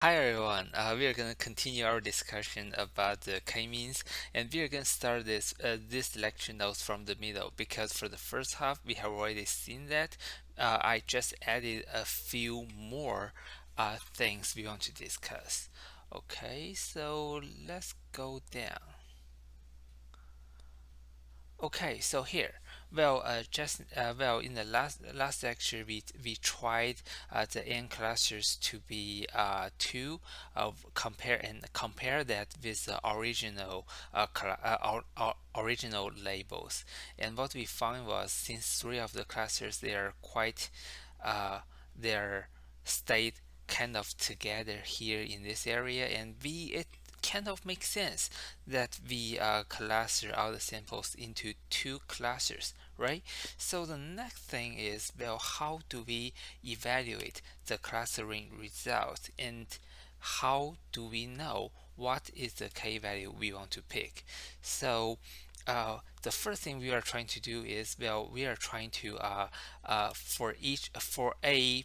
Hi everyone. We are going to continue our discussion about the K-means, and we are going to start this lecture notes from the middle because for the first half we have already seen that. I just added a few more things we want to discuss. Okay, so let's go down. Okay, so here, in the last lecture, we tried the n clusters to be two of compare that with the original original labels, and what we found was since three of the clusters they are quite they're stayed kind of together here in this area, and we it kind of makes sense that we cluster all the samples into two clusters, right? So the next thing is, well, how do we evaluate the clustering result, and how do we know what is the k-value we want to pick? So the first thing we are trying to do is, well, we are trying to for a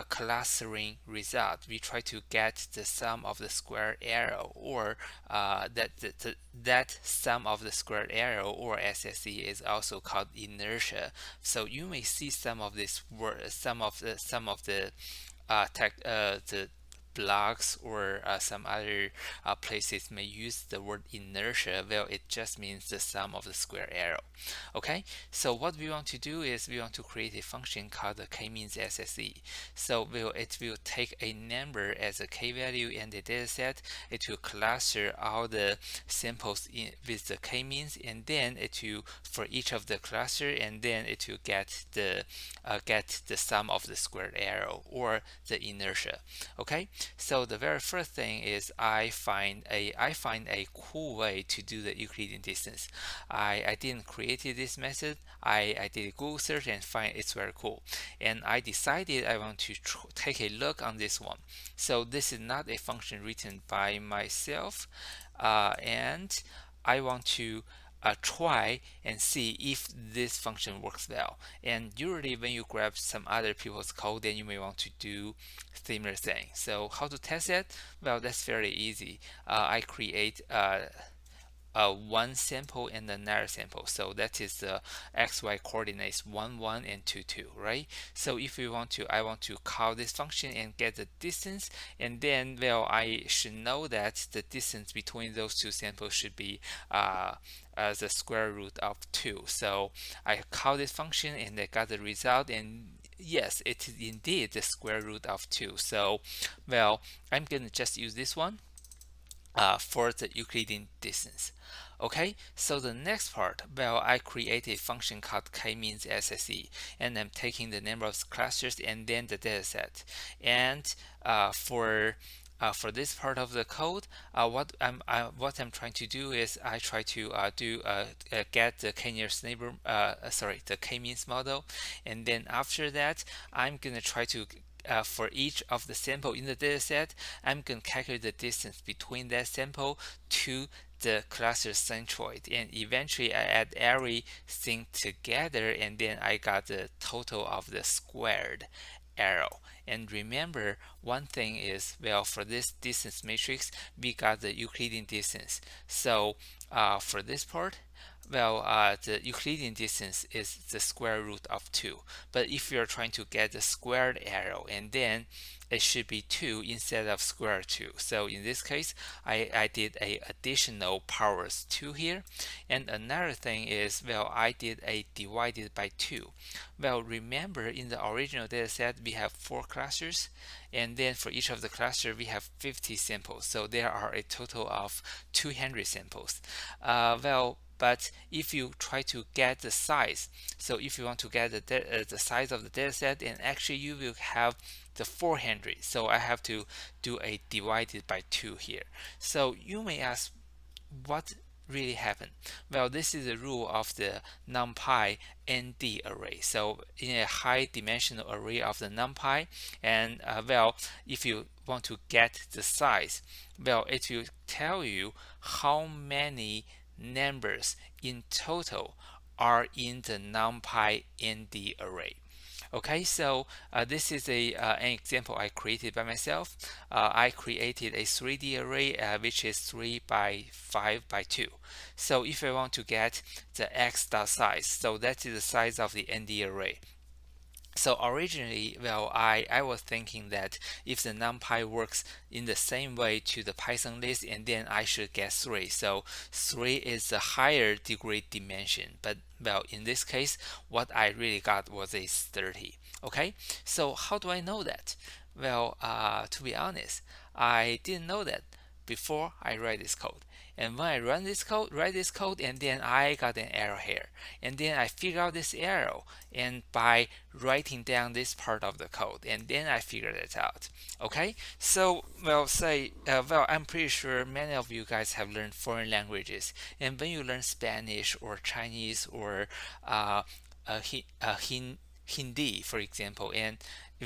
clustering result, we try to get the sum of the square arrow, or that sum of the squared arrow, or SSE, is also called inertia. So you may see some of this word, the blogs, or some other places may use the word inertia. Well, it just means the sum of the square arrow. Okay, so what we want to do is we want to create a function called the Kmeans SSE. So it will take a number as a k-value in the dataset. It will cluster all the samples with the k-means, and then it will for each of the cluster, and then it will get the sum of the squared arrow, or the inertia. Okay, so the very first thing is I find a cool way to do the Euclidean distance. I didn't create this method. I did a Google search and find it's very cool, and I decided I want to take a look on this one. So this is not a function written by myself, and I want to try and see if this function works well. And usually when you grab some other people's code, then you may want to do similar thing. So how to test it? Well, that's very easy. I create one sample and another sample. So that is the xy coordinates 1, 1, and 2, 2, right? So if we want to, I want to call this function and get the distance, and then, well, I should know that the distance between those two samples should be the square root of 2. So I call this function and I got the result, and yes, it is indeed the square root of 2. So, well, I'm going to just use this one for the Euclidean distance. Okay, so the next part, well, I create a function called Kmeans SSE, and I'm taking the number of clusters and then the dataset. And for this part of the code, what I'm trying to do is I try to get the k-nearest neighbor, the k-means model, and then after that, I'm gonna try to for each of the sample in the dataset, I'm going to calculate the distance between that sample to the cluster centroid, and eventually I add everything together, and then I got the total of the squared arrow. And remember, one thing is, well, for this distance matrix, we got the Euclidean distance. So for this part, well, the Euclidean distance is the square root of 2. But if you're trying to get the squared arrow, and then it should be 2 instead of square 2. So in this case, I did a additional powers 2 here. And another thing is, well, I did a divided by 2. Well, remember in the original dataset, we have 4 clusters, and then for each of the cluster, we have 50 samples. So there are a total of 200 samples. But if you try to get the size, so if you want to get the size of the dataset, and actually you will have the 400. So I have to do a divided by 2 here. So you may ask, what really happened? Well, this is the rule of the numpy nd array. So in a high dimensional array of the numpy, and well, if you want to get the size, well, it will tell you how many numbers in total are in the numpy nd array. Okay, so this is an example I created by myself. I created a 3D array which is 3 by 5 by 2. So if I want to get the x dot size, so that is the size of the ND array. So originally, well, I was thinking that if the NumPy works in the same way to the Python list, and then I should get 3. So 3 is the higher degree dimension. But well, in this case, what I really got was a 30. Okay, so how do I know that? Well, to be honest, I didn't know that before I write this code. And when I write this code, and then I got an error here. And then I figure out this error, and by writing down this part of the code, and then I figured it out. Okay, so well, I'm pretty sure many of you guys have learned foreign languages, and when you learn Spanish or Chinese or uh, Hindi, for example, and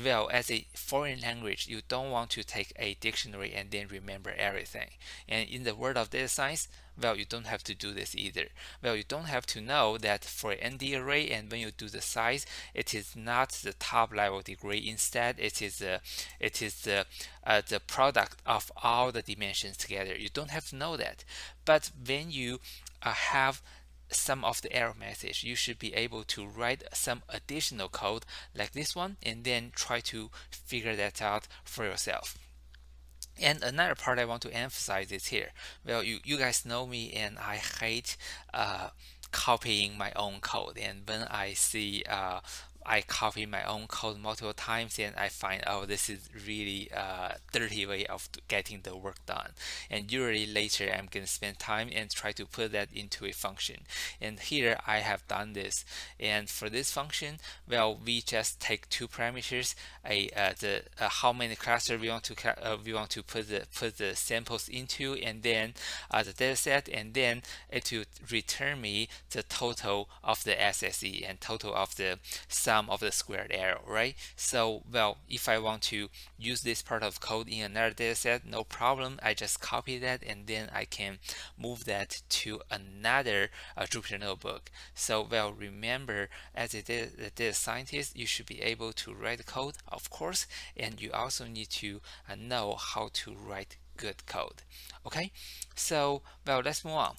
well, as a foreign language, you don't want to take a dictionary and then remember everything. And in the world of data science, well, you don't have to do this either. Well, you don't have to know that for ND array, and when you do the size, it is not the top level degree. Instead, it is the product of all the dimensions together. You don't have to know that. But when you have some of the error message, you should be able to write some additional code like this one, and then try to figure that out for yourself. And another part I want to emphasize is here. Well, you guys know me, and I hate copying my own code. And when I see I copy my own code multiple times, and I find, oh, this is really a dirty way of getting the work done. And usually later I'm going to spend time and try to put that into a function. And here I have done this. And for this function, well, we just take two parameters, the how many clusters we want to put the samples into, and then the data set, and then it will return me the total of the SSE and total of the sum of the squared error, right? So, well, if I want to use this part of code in another data set, no problem. I just copy that, and then I can move that to another Jupyter notebook. So, well, remember, as a data scientist, you should be able to write code, of course, and you also need to know how to write good code. Okay, so, well, let's move on.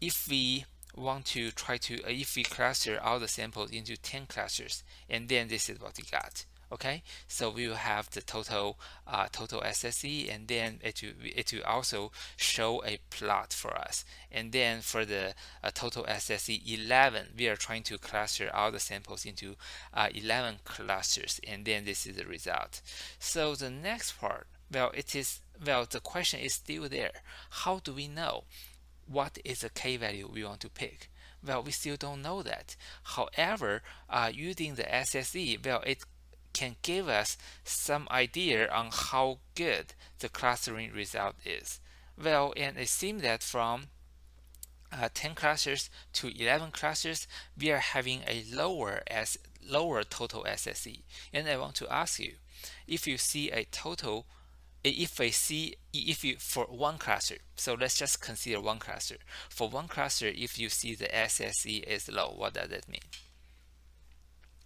If we want to try to if we cluster all the samples into 10 clusters, and then this is what we got. Okay, so we will have the total SSE, and then it will also show a plot for us. And then for the total SSE 11, we are trying to cluster all the samples into 11 clusters, and then this is the result. So the next part, well, the question is still there. How do we know what is the k value we want to pick? Well, we still don't know that. However, using the SSE, well, it can give us some idea on how good the clustering result is. Well, and it seems that from 10 clusters to 11 clusters, we are having a lower total SSE. And I want to ask you, if you see a total if you for one cluster, so let's just consider one cluster. For one cluster, if you see the SSE is low, what does that mean?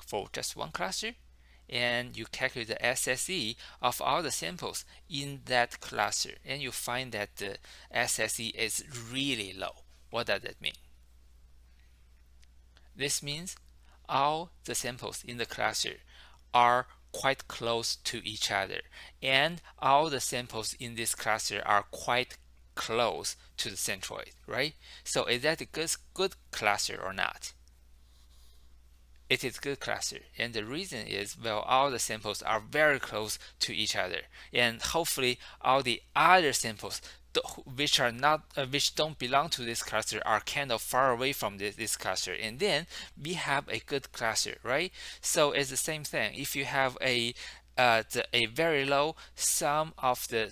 For just one cluster, and you calculate the SSE of all the samples in that cluster, and you find that the SSE is really low. What does that mean? This means all the samples in the cluster are quite close to each other, and all the samples in this cluster are quite close to the centroid, right? So is that a good cluster or not? It is good cluster, and the reason is, well, all the samples are very close to each other, and hopefully all the other samples which are not which don't belong to this cluster are kind of far away from this cluster, and then we have a good cluster, right? So it's the same thing. If you have a very low sum of the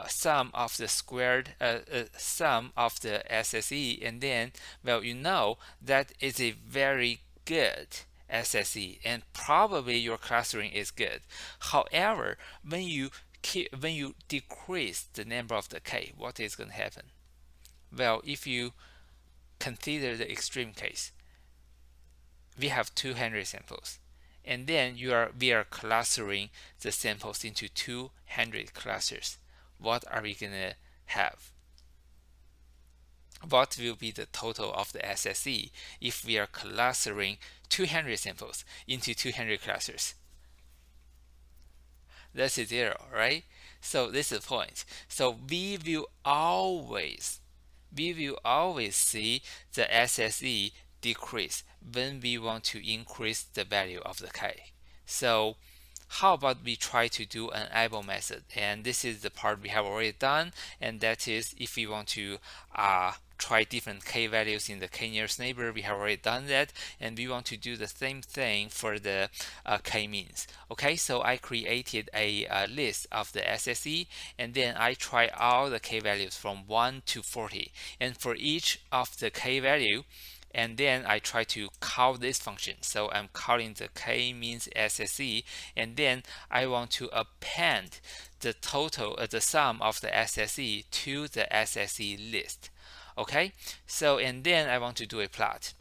sum of the squared sum of the SSE, and then, well, you know that is a very good SSE, and probably your clustering is good. However, when you decrease the number of the k, what is going to happen? Well, if you consider the extreme case, we have 200 samples, and then we are clustering the samples into 200 clusters. What are we gonna have? What will be the total of the SSE if we are clustering 200 samples into 200 clusters? That's 0, right? So this is the point. So we will always see the SSE decrease when we want to increase the value of the K. So how about we try to do an eyeball method? And this is the part we have already done, and that is if we want to try different k values in the k nearest neighbor, we have already done that, and we want to do the same thing for the k means. Okay, so I created a list of the SSE, and then I try all the k values from 1 to 40, and for each of the k value, and then I try to call this function. So I'm calling the k means SSE, and then I want to append the total, the sum of the SSE to the SSE list. Okay, so and then I want to do a plot.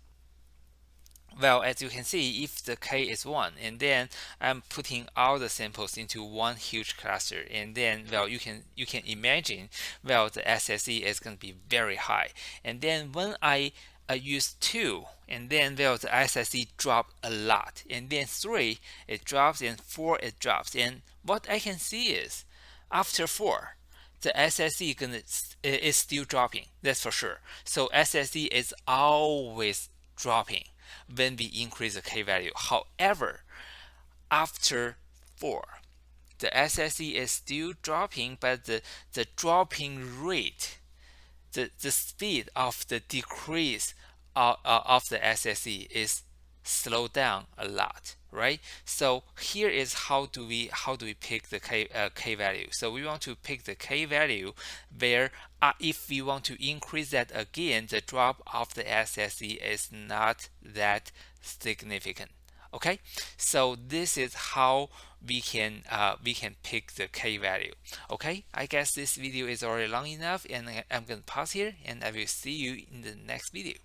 Well, as you can see, if the k is 1, and then I'm putting all the samples into one huge cluster, and then, well, you can imagine, well, the SSE is going to be very high. And then when I use 2, and then, well, the SSE drop a lot, and then 3 it drops, and 4 it drops, and what I can see is after 4 the SSE is still dropping, that's for sure. So SSE is always dropping when we increase the k value. However, after 4, the SSE is still dropping, but the dropping rate, the speed of the decrease of the SSE is slowed down a lot, right? So here is how do we pick the k value. So we want to pick the k value where if we want to increase that again, the drop of the SSE is not that significant. Okay, so this is how we can pick the k value. Okay, I guess this video is already long enough, and I'm going to pause here, and I will see you in the next video.